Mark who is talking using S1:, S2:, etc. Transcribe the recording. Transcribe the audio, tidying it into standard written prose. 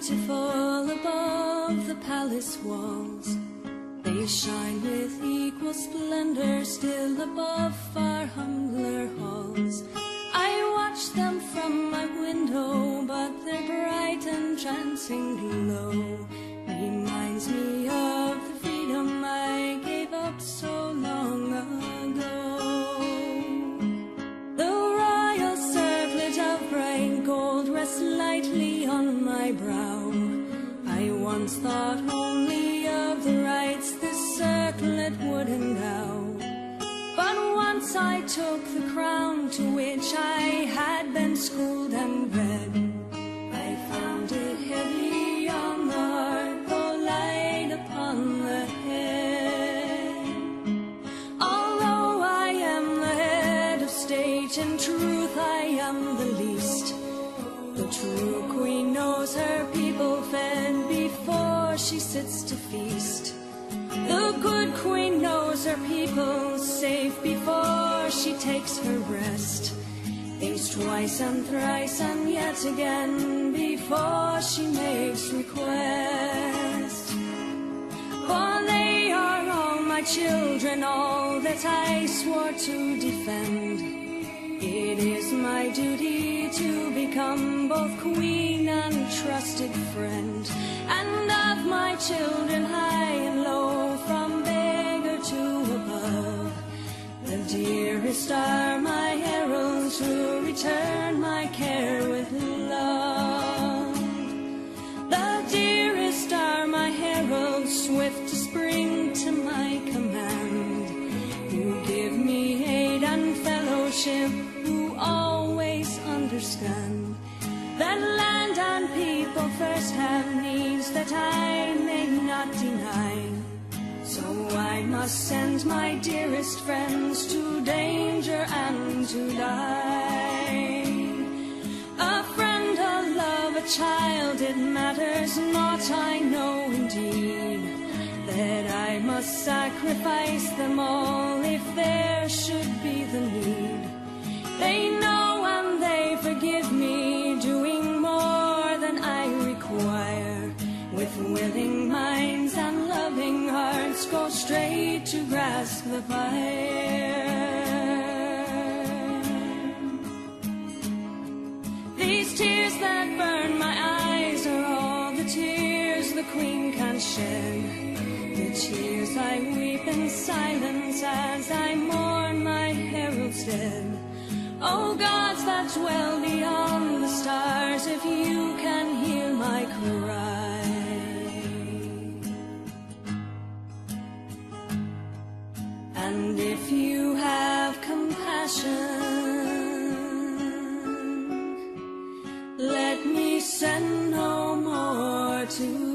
S1: beautiful above the palace walls. They shine with equal splendor still above far humbler halls. I watch them from my window, but their bright entrancing glow reminds me of the freedom I gave up so long ago. The royal circlet of bright gold rests lightly on my brow. I once thought only of the rights this circlet would endow, but once I took the crown to which I had been schooled and bred, I found it heavy on the heart, though light upon the head. Although I am the head of state, in truth I am the least. The true queen knows her people fed before she sits to feast. The good queen knows her people safe before she takes her rest. Thinks twice and thrice and yet again before she makes request. For they are all my children, all that I swore to defend. It is my duty to become both queen and trusted friend, and of my children high and low, from beggar to above, the dearest are my heralds who return my care with love. The dearest are my heralds, swift to spring to my command, who give me aid and fellowship, who always understand that land and people first have needs that I may not deny. So I must send my dearest friends to danger and to die. A friend, a love, a child, it matters not, I know indeed that I must sacrifice them all if there should be the need. They know and they forgive me, doing more than I require. With willing minds and loving hearts, go straight to grasp the fire. These tears that burn my eyes are all the tears the queen can shed. The tears I weep in silence as I mourn my herald's dead. Oh gods that dwell beyond the stars, if you can hear my cry, and if you have compassion, let me send no more to